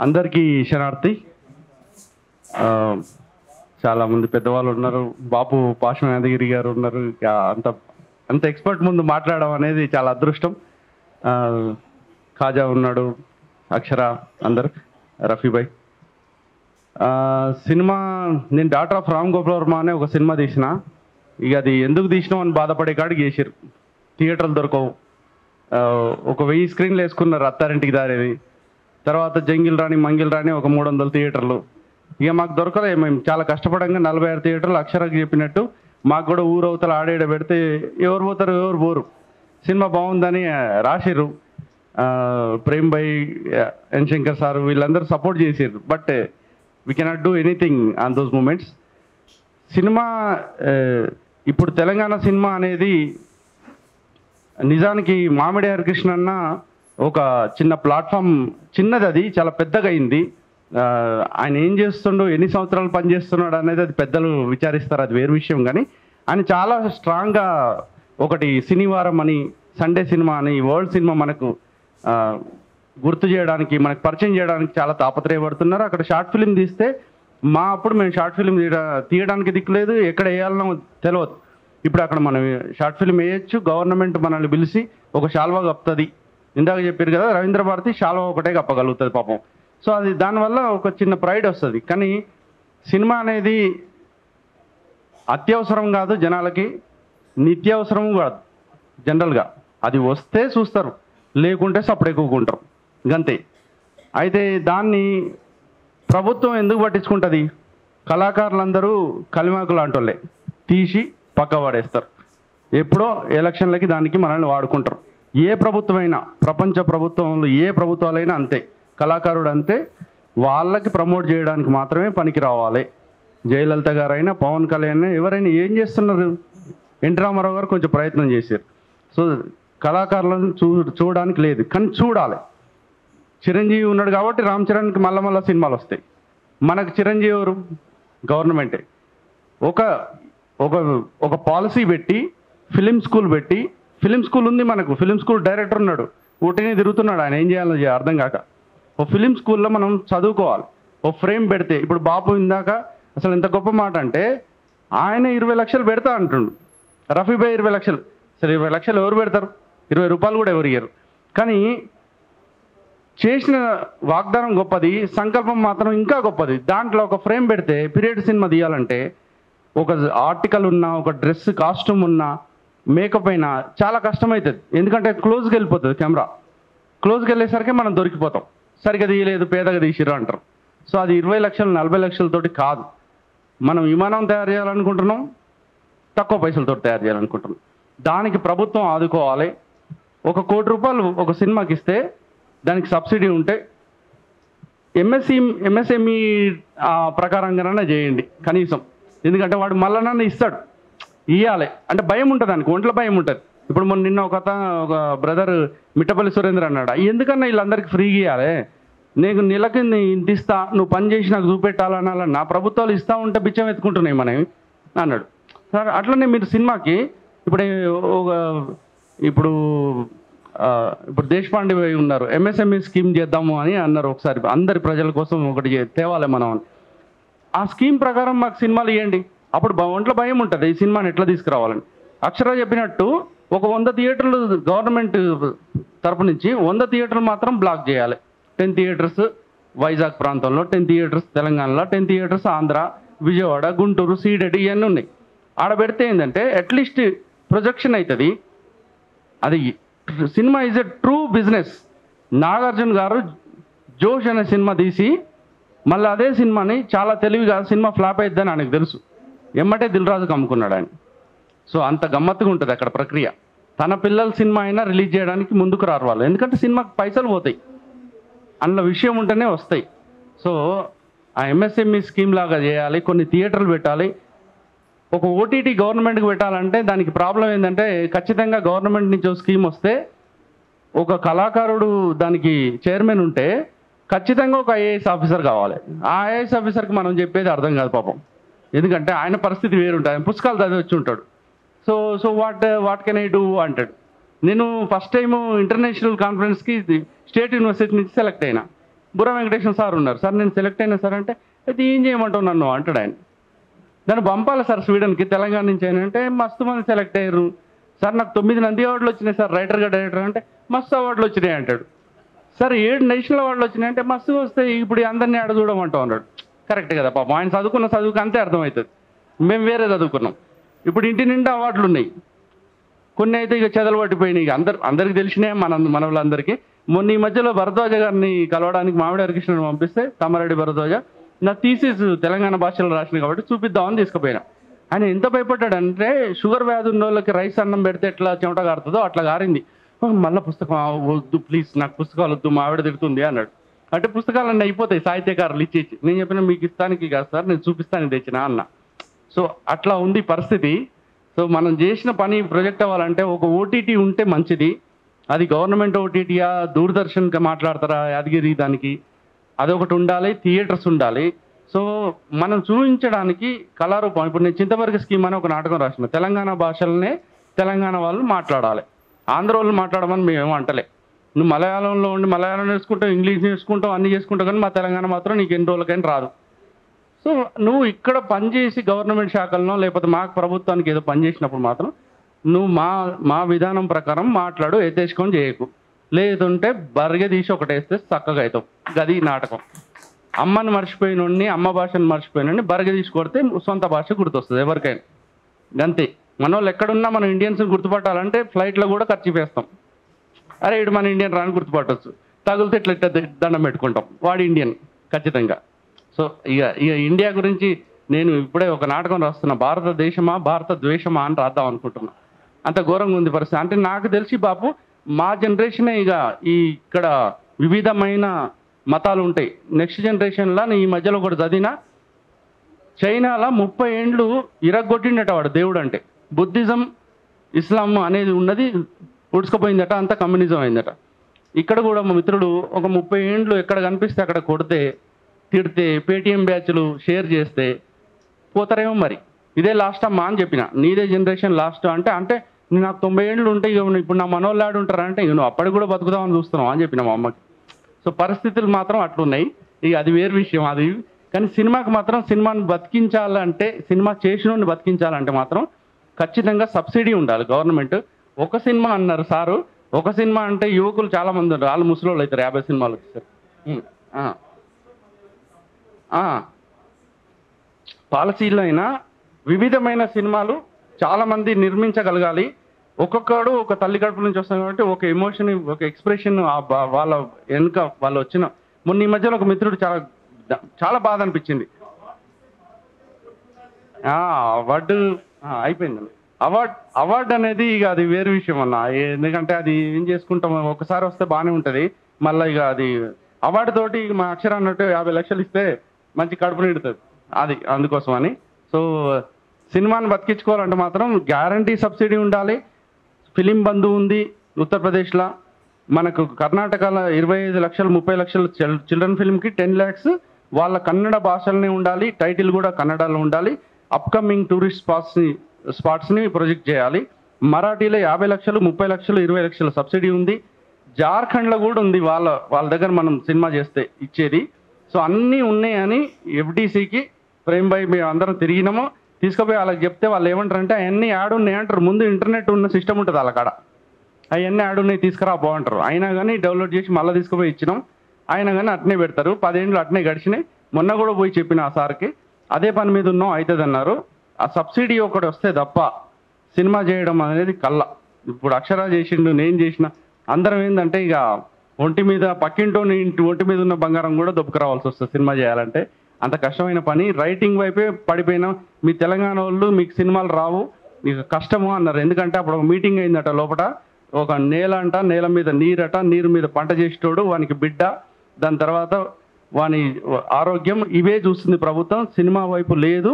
అందరికీ శరణార్థి. చాలామంది పెద్దవాళ్ళు ఉన్నారు, బాపు పాషం యాదగిరి గారు ఉన్నారు. అంత ఎక్స్పర్ట్ ముందు మాట్లాడడం అనేది చాలా అదృష్టం. ఖాజా ఉన్నాడు, అక్షర, అందరు, రఫీభాయ్. సినిమా నేను డాక్టర్ ఆఫ్ రామ్ గోపాల్ వర్మ అనే ఒక సినిమా తీసిన. ఇక అది ఎందుకు తీసినాం అని బాధపడే కాడికి చేసారు. థియేటర్లు దొరకవు. ఒక 1000 స్క్రీన్లు వేసుకున్నారు అత్తారింటికి దారేది. తర్వాత జంగిల్ రాణి, మంగిల్ రాణి ఒక 300 థియేటర్లు. ఇక మాకు దొరకలే. మేము చాలా కష్టపడంగా 46 థియేటర్లు అక్షరాకి చెప్పినట్టు మాకు కూడా ఊరవతల ఆడేడ పెడితే ఎవరు పోతారు, ఎవరు పోరు. సినిమా బాగుందని రాసిర్రు. ప్రేమ్ భాయ్, ఎన్ శంకర్ సార్ వీళ్ళందరూ సపోర్ట్ చేసారు. But we cannot do anything on those moments. Cinema ఇప్పుడు తెలంగాణ సినిమా అనేది నిజానికి మామిడి హరికృష్ణ అన్న ఒక చిన్న ప్లాట్ఫామ్, చిన్నది, అది చాలా పెద్దగా అయింది. ఆయన ఏం చేస్తుండో, ఎన్ని సంవత్సరాలు పనిచేస్తున్నాడు అనేది అది పెద్దలు విచారిస్తారు, అది వేరు విషయం. కానీ ఆయన చాలా స్ట్రాంగ్గా ఒకటి సినివారం అని, సండే సినిమా అని, వరల్డ్ సినిమా మనకు గుర్తు చేయడానికి, మనకు పరిచయం చేయడానికి చాలా తాపత్రయపడుతున్నారు. అక్కడ షార్ట్ ఫిలిం తీస్తే అప్పుడు మేము షార్ట్ ఫిలిం తీయడానికి దిక్కులేదు, ఎక్కడ వేయాలనో తెలియదు. ఇప్పుడు అక్కడ మనం షార్ట్ ఫిలిం వేయచ్చు. గవర్నమెంట్ మనల్ని పిలిచి ఒక శాల్వా కప్పుతుంది. ఇందాక చెప్పారు కదా, రవీంద్ర భారతి శాల్వా ఒకటే కప్పగలుగుతుంది పాపం. సో అది దానివల్ల ఒక చిన్న ప్రైడ్ వస్తుంది. కానీ సినిమా అనేది అత్యవసరం కాదు జనాలకి, నిత్యావసరం కాదు జనరల్గా. అది వస్తే చూస్తారు, లేకుంటే సప్పుడు ఎక్కువకుంటారు, గంతే. అయితే దాన్ని ప్రభుత్వం ఎందుకు పట్టించుకుంటుంది? కళాకారులందరూ కలిమాకు లాంటి వాళ్ళే, తీసి పక్క పడేస్తారు. ఎప్పుడో ఎలక్షన్లకి దానికి మనల్ని వాడుకుంటారు. ఏ ప్రభుత్వమైనా, ప్రపంచ ప్రభుత్వంలో ఏ ప్రభుత్వాలైనా అంతే. కళాకారుడు అంతే, వాళ్ళకి ప్రమోట్ చేయడానికి మాత్రమే పనికి రావాలి. జయలలిత గారైనా, పవన్ కళ్యాణ్ అయినా, ఎవరైనా ఏం చేస్తున్నారు? ఎన్టీ రామారావు గారు కొంచెం ప్రయత్నం చేశారు. సో కళాకారులను చూడడానికి లేదు, కానీ చూడాలి. చిరంజీవి ఉన్నాడు కాబట్టి రామ్ చరణ్కి మళ్ళా సినిమాలు వస్తాయి. మనకు చిరంజీవి ఎవరు? గవర్నమెంటే. ఒక ఒక ఒక పాలసీ పెట్టి, ఫిలిం స్కూల్ పెట్టి, ఫిలిం స్కూల్ ఉంది మనకు, ఫిలిం స్కూల్ డైరెక్టర్ ఉన్నాడు, ఊటిని తిరుగుతున్నాడు, ఆయన ఏం చేయాలో అర్థం కాక. ఓ ఫిలిం స్కూల్లో మనం చదువుకోవాలి. ఓ ఫ్రేమ్ పెడితే, ఇప్పుడు బాపు ఇందాక అసలు ఎంత గొప్ప మాట అంటే, ఆయన 20 లక్షలు పెడతా అంటుండు, రఫీభాయ్ 20 లక్షలు. సరే 20 లక్షలు ఎవరు పెడతారు? 20 రూపాయలు కూడా ఎవరు ఇయ్యరు. కానీ చేసిన వాగ్దానం గొప్పది, సంకల్పం మాత్రం ఇంకా గొప్పది. దాంట్లో ఒక ఫ్రేమ్ పెడితే, పీరియడ్ సినిమా తీయాలంటే ఒక ఆర్టికల్ ఉన్నా, ఒక డ్రెస్ కాస్ట్యూమ్ ఉన్నా, మేకప్ అయినా చాలా కష్టమవుతుంది. ఎందుకంటే క్లోజ్కి వెళ్ళిపోతుంది కెమెరా. క్లోజ్కి వెళ్ళేసరికి మనం దొరికిపోతాం. సరిగ్గా తీయలేదు, పేదగా తీసిరు అంటారు. సో అది 20 లక్షలు 40 లక్షలతోటి కాదు. మనం విమానం తయారు చేయాలనుకుంటున్నాం, తక్కువ పైసలతో తయారు చేయాలనుకుంటున్నాం. దానికి ప్రభుత్వం ఆదుకోవాలి. 1 కోటి రూపాయలు ఒక సినిమాకి ఇస్తే దానికి సబ్సిడీ ఉంటే, ఎంఎస్ఎంఈ ప్రకారంగానే చేయండి కనీసం. ఎందుకంటే వాడు మళ్ళీ ఇస్తాడు, ఇవ్వాలి అంటే భయం ఉంటుంది, దానికి ఒంట్లో భయం ఉంటుంది. ఇప్పుడు నిన్న ఒక బ్రదర్ మిట్టపల్లి సురేంద్ర అన్నాడు, ఎందుకన్నా వీళ్ళందరికీ ఫ్రీగా ఇవ్వాలి, నేను నెలకి ఇంత ఇస్తా, నువ్వు పని చేసి నాకు చూపెట్టాలన్నా ప్రభుత్వాలు ఇస్తూ ఉంటే బిచ్చం ఎత్తుకుంటున్నాయి మనవి అన్నాడు. సార్ అట్లనే మీరు సినిమాకి ఇప్పుడు దేశపాండే ఉన్నారు, ఎంఎస్ఎంఈ స్కీమ్ చేద్దాము అని అన్నారు. ఒకసారి అందరి ప్రజల కోసం ఒకటి తేవాలి మనం. ఆ స్కీమ్ ప్రకారం మాకు సినిమాలు ఇవ్వండి. అప్పుడు ఒంట్లో భయం ఉంటుంది, ఈ సినిమాని ఎట్లా తీసుకురావాలని. అక్షర చెప్పినట్టు ఒక 100 థియేటర్లు గవర్నమెంట్ తరపు నుంచి 100 థియేటర్లు మాత్రం బ్లాక్ చేయాలి. 10 థియేటర్స్ వైజాగ్ ప్రాంతంలో, 10 థియేటర్స్ తెలంగాణలో, 10 థియేటర్స్ ఆంధ్ర, విజయవాడ, గుంటూరు, సీడెడ్ ఇవన్నీ ఉన్నాయి. ఆడ పెడితే ఏంటంటే అట్లీస్ట్ ప్రొజెక్షన్ అవుతుంది. అది cinema is a true business. Nagarjuna గారు జోష్ అనే సినిమా తీసి మళ్ళీ అదే సినిమాని చాలా తెలివిగా, సినిమా ఫ్లాప్ అయిద్దని ఆయనకు తెలుసు, ఎమ్మటే దిల్ రాజుకు అమ్ముకున్నాడు ఆయన. సో అంత గమ్మత్తుగా ఉంటుంది అక్కడ ప్రక్రియ. తన పిల్లల సినిమా అయినా రిలీజ్ చేయడానికి ముందుకు రారు వాళ్ళు, ఎందుకంటే సినిమాకి పైసలు పోతాయి, అందులో విషయం ఉంటేనే వస్తాయి. సో ఆ ఎంఎస్ఎంఈ స్కీమ్ లాగా చేయాలి, కొన్ని థియేటర్లు పెట్టాలి. ఒక ఓటీటీ గవర్నమెంట్కి పెట్టాలంటే దానికి ప్రాబ్లం ఏంటంటే, ఖచ్చితంగా గవర్నమెంట్ నుంచి ఒక స్కీమ్ వస్తే ఒక కళాకారుడు దానికి చైర్మన్ ఉంటే ఖచ్చితంగా ఒక ఐఏఎస్ ఆఫీసర్ కావాలి. ఆ ఐఏఎస్ ఆఫీసర్కి మనం చెప్పేది అర్థం కాదు పాపం, ఎందుకంటే ఆయన పరిస్థితి వేరుంటుంది, ఆయన పుస్తకాలు చదివి వచ్చి ఉంటాడు. So what can I do అంటాడు. నేను ఫస్ట్ టైము ఇంటర్నేషనల్ కాన్ఫరెన్స్కి స్టేట్ యూనివర్సిటీ నుంచి సెలెక్ట్ అయినా. బుర్ర వెంకటేశ్వర సార్ ఉన్నారు. సార్ నేను సెలెక్ట్ అయినా సార్ అంటే అయితే ఏం చేయమంటావు నన్ను అంటాడు ఆయన. దాన్ని పంపాలి సార్ స్వీడన్కి తెలంగాణ నుంచి అయినా అంటే మస్తు మంది సెలెక్ట్ అయ్యారు సార్, నాకు 9 నంది అవార్డులు వచ్చినాయి సార్ రైటర్గా డైరెక్టర్ అంటే మస్తు అవార్డులు వచ్చినాయి అంటాడు. సార్ 7 నేషనల్ అవార్డులు వచ్చినాయి అంటే మస్తు వస్తాయి, ఇప్పుడు అందరినీ ఆడ చూడమంటావు అన్నాడు. కరెక్ట్ కదా పాపం, ఆయన చదువుకున్న చదువుకు అంతే అర్థమవుతుంది. మేము వేరే చదువుకున్నాం. ఇప్పుడు ఇంటి నిండా అవార్డులు ఉన్నాయి, కొన్ని అయితే ఇక చెదలు పట్టిపోయినాయి. ఇక అందరికి తెలిసినాయి మన వాళ్ళందరికీ. మొన్న ఈ మధ్యలో భరద్వాజ గారిని కలవడానికి మామిడి హరికృష్ణని పంపిస్తే, తమ్మారెడ్డి భరద్వాజ నా థీసిస్ తెలంగాణ భాషలో రాసిన కాబట్టి చూపిద్దామని తీసుకుపోయినా. ఆయన ఎంత భయపడ్డాడంటే షుగర్ వ్యాధి ఉన్న వాళ్ళకి రైస్ అన్నం పెడితే ఎట్లా చెమట కారుతుందో అట్లా కారింది. మళ్ళీ పుస్తకం వద్దు ప్లీజ్, నాకు పుస్తకాలు వద్దు, మా ఆవిడ తిడుతుంది అన్నాడు. అంటే పుస్తకాలన్నీ అయిపోతాయి సాహిత్యకారులు ఇచ్చేసి. నేను చెప్పిన మీకు ఇస్తానికి కాదు సార్, నేను చూపిస్తానికి తెచ్చిన అన్న. సో అట్లా ఉంది పరిస్థితి. సో మనం చేసిన పని ప్రొజెక్ట్ అవ్వాలంటే ఒక ఓటీటీ ఉంటే మంచిది. అది గవర్నమెంట్ ఓటీటీయా, దూరదర్శన్కి మాట్లాడతారా యాదగిరి దానికి, అదొకటి ఉండాలి, థియేటర్స్ ఉండాలి. సో మనం చూపించడానికి కళారూపం. ఇప్పుడు నేను చింతవర్గ స్కీమ్ అని ఒక నాటకం రాసిన, తెలంగాణ భాషలనే తెలంగాణ వాళ్ళు మాట్లాడాలి, ఆంధ్ర వాళ్ళు మాట్లాడమని మేమేమో అంటలే. నువ్వు మలయాళంలో ఉండి మలయాళం నేర్చుకుంటావు, ఇంగ్లీష్ నేర్చుకుంటావు, అన్నీ చేసుకుంటావు, కానీ మా తెలంగాణ మాత్రం నీకు ఎన్ని రోజులకైనా రాదు. సో నువ్వు ఇక్కడ పనిచేసి గవర్నమెంట్ శాఖల్లో లేకపోతే మాకు ప్రభుత్వానికి ఏదో పనిచేసినప్పుడు మాత్రం నువ్వు మా విధానం ప్రకారం మాట్లాడు, ఎత్తేసుకొని చేయకు. లేదంటే బరిగ తీసి ఒకటేస్తే చక్కగా అవుతావు. గది నాటకం. అమ్మని మర్చిపోయినోడిని, అమ్మ భాషను మర్చిపోయినోడిని బరిగ తీసి కొడితే సొంత భాష గుర్తొస్తుంది ఎవరికైనా. అంతే. మన వాళ్ళు ఎక్కడున్నా మనం ఇండియన్స్ని గుర్తుపట్టాలంటే ఫ్లైట్లో కూడా ఖర్చు వేస్తాం. అరే ఇటు మన ఇండియన్ రాని గుర్తుపట్టవచ్చు, తగులితే ఇట్లా దండం పెట్టుకుంటాం, వాడు ఇండియన్ ఖచ్చితంగా. సో ఇక ఇండియా గురించి నేను ఇప్పుడే ఒక నాటకం రాస్తున్నా, భారతదేశమా భారత ద్వేషమా అని రాద్దాం అనుకుంటున్నా. అంత ఘోరంగా ఉంది పరిస్థితి. అంటే నాకు తెలిసి బాపు మా జనరేషనే ఇక ఇక్కడ వివిధమైన మతాలు ఉంటాయి. నెక్స్ట్ జనరేషన్లో ఈ మధ్యలో ఒకటి చదివినా, చైనాలో 30 ఏండ్లు ఇరగొట్టిండట వాడు దేవుడు అంటే. బుద్ధిజం ఇస్లాం అనేది ఉన్నది ఉడుచుకుపోయిందట, అంతా కమ్యూనిజం అయిందట. ఇక్కడ కూడా మా మిత్రుడు ఒక 30 ఏండ్లు ఎక్కడ కనిపిస్తే అక్కడ కొడితే, తిడితే, పేటీఎం బ్యాచ్లు షేర్ చేస్తే పోతారేమో. మరి ఇదే లాస్ట్ అమ్మా అని చెప్పిన, నీదే జనరేషన్ లాస్ట్ అంటే నాకు 90 ఏండ్లు ఉంటాయి, ఇప్పుడు నా మనోళ్ళు ఆడు ఉంటారంటే ఇక నువ్వు అప్పటికి కూడా బతుకుదామని చూస్తున్నావు అని చెప్పిన మా అమ్మకి. సో పరిస్థితులు మాత్రం అట్లున్నాయి. ఇక అది వేరు విషయం అది. కానీ సినిమాకి మాత్రం, సినిమాని బతికించాలంటే, సినిమా చేసినోడిని బతికించాలంటే మాత్రం ఖచ్చితంగా సబ్సిడీ ఉండాలి గవర్నమెంట్. ఒక సినిమా అన్నారు సారు, ఒక సినిమా అంటే యువకులు చాలామంది ఉంటారు, వాళ్ళు ముసలోళ్ళు అవుతారు 50 సినిమాలు వచ్చేసారు. పాలసీలో అయినా వివిధమైన సినిమాలు చాలామంది నిర్మించగలగాలి. ఒక్కొక్కడు ఒక తల్లి కడుపు నుంచి వస్తాం కాబట్టి ఒక ఎమోషన్, ఒక ఎక్స్ప్రెషన్ వాళ్ళ వెనుక వాళ్ళు వచ్చిన. మొన్న ఈ మధ్యలో ఒక మిత్రుడు చాలా బాధ అనిపించింది. అవార్డు అయిపోయిందండి. అవార్డు అనేది ఇక అది వేరే విషయం అన్న. ఎందుకంటే అది ఏం చేసుకుంటాం, ఒకసారి వస్తే బాగానే ఉంటుంది, మళ్ళీ ఇక అది అవార్డు తోటి మా అక్షర అన్నట్టు 50 లక్షలు ఇస్తే మంచి కడుపు నిండుతుంది అది, అందుకోసం అని. సో సినిమాని బతికించుకోవాలంటే మాత్రం గ్యారంటీ సబ్సిడీ ఉండాలి. ఫిలిం బంధు ఉంది ఉత్తరప్రదేశ్లో, మనకు కర్ణాటకలో 25 లక్షలు 30 లక్షలు చిల్డ్రన్ ఫిల్మ్కి 10 lakhs వాళ్ళ కన్నడ భాషలనే ఉండాలి, టైటిల్ కూడా కన్నడలో ఉండాలి. అప్కమింగ్ టూరిస్ట్ స్పాట్స్ని ప్రొజెక్ట్ చేయాలి. మరాఠీలో 50 లక్షలు 30 లక్షలు 20 లక్షల సబ్సిడీ ఉంది. జార్ఖండ్లో కూడా ఉంది, వాళ్ళ దగ్గర మనం సినిమా చేస్తే ఇచ్చేది. సో అన్నీ ఉన్నాయని ఎఫ్డీసీకి ప్రేమ్ భాయ్ మేము అందరం తిరిగినాము, తీసుకుపోయి వాళ్ళకి చెప్తే వాళ్ళు ఏమంటారంటే అవన్నీ యాడ్ ఉన్నాయి అంటారు. ముందు ఇంటర్నెట్ ఉన్న సిస్టమ్ ఉంటుంది వాళ్ళ కాడ, అవన్నీ యాడ్ ఉన్నాయి తీసుకురా బాగుంటారు. అయినా కానీ డౌన్లోడ్ చేసి మళ్ళీ తీసుకుపోయి ఇచ్చినాం, అయినా కానీ అట్నే పెడతారు. 10 ఏండ్లు అట్నే గడిచినాయి. మొన్న కూడా పోయి చెప్పిన ఆ సార్కి అదే పని మీద ఉన్నాం, అవుతుంది అన్నారు. ఆ సబ్సిడీ ఒకటి వస్తే తప్ప సినిమా చేయడం అనేది కళ్ళ. ఇప్పుడు అక్షర చేసిండు, నేను చేసిన, అందరం ఏంటంటే ఇక ఒంటి మీద పక్కింటోని ఒంటి మీద ఉన్న బంగారం కూడా దొబ్బుకు రావాల్సి వస్తుంది సినిమా చేయాలంటే. అంత కష్టమైన పని. రైటింగ్ వైపే పడిపోయినాం. మీ తెలంగాణ వాళ్ళు మీకు సినిమాలు రావు, మీకు కష్టము అన్నారు. ఎందుకంటే అప్పుడు ఒక మీటింగ్ అయిందట లోపల, ఒక నేల అంట, నేల మీద నీరట, నీరు మీద పంట చేసేటోడు, వానికి బిడ్డ, దాని తర్వాత వాని ఆరోగ్యం, ఇవే చూస్తుంది ప్రభుత్వం. సినిమా వైపు లేదు,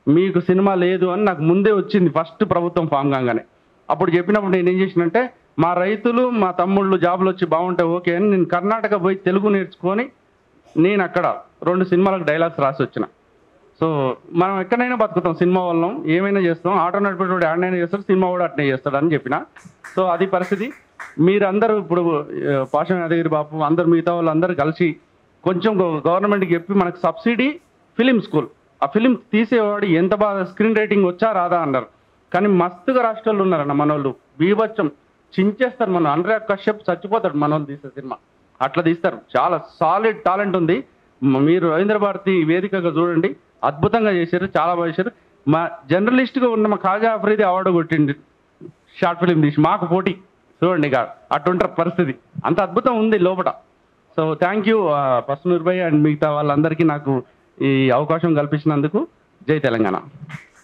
మీకు సినిమా లేదు అని నాకు ముందే వచ్చింది ఫస్ట్ ప్రభుత్వం ఫామ్ కాగానే. అప్పుడు చెప్పినప్పుడు నేను ఏం చేసినంటే, మా రైతులు మా తమ్ముళ్ళు జాబులు వచ్చి బాగుంటే ఓకే అని నేను కర్ణాటక పోయి తెలుగు నేర్చుకొని నేను అక్కడ 2 సినిమాలకు డైలాగ్స్ రాసి వచ్చిన. సో మనం ఎక్కడైనా బతుకుతాం సినిమా వల్ల, ఏమైనా చేస్తాం. ఆటో నడిపేటోడు ఆడనైనా చేస్తాడు, సినిమా కూడా అట్నే చేస్తాడు అని చెప్పిన. సో అది పరిస్థితి. మీరందరూ ఇప్పుడు పాషం యాదగిరి బాపు అందరు మిగతా వాళ్ళు అందరూ కలిసి కొంచెం గవర్నమెంట్కి చెప్పి మనకు సబ్సిడీ ఫిలిం స్కూల్, ఆ ఫిలిం తీసేవాడు ఎంత బాగా స్క్రీన్ రేటింగ్ వచ్చా రాదా అన్నారు. కానీ మస్తుగా రాష్ట్రాలు ఉన్నారన్న మనోళ్ళు, బీభత్సం చించేస్తారు. మనం అనురాగ్ కశ్యప్ చచ్చిపోతాడు మనోళ్ళు తీసే సినిమా, అట్లా తీస్తారు. చాలా సాలిడ్ టాలెంట్ ఉంది. మీరు రవీంద్ర భారతి వేదికగా చూడండి, అద్భుతంగా చేశారు, చాలా బాగా చేశారు. మా జర్నలిస్ట్గా ఉన్న మా ఖాజా అఫ్రీది అవార్డు కొట్టింది షార్ట్ ఫిలిం తీసి, మాకు పోటీ చూడండి. ఇక అటుంటారు పరిస్థితి, అంత అద్భుతం ఉంది లోపల. సో థ్యాంక్ యూ పసునూర్ భాయ్ అండ్ మిగతా వాళ్ళందరికీ నాకు ఈ అవకాశం కల్పించినందుకు. జై తెలంగాణ.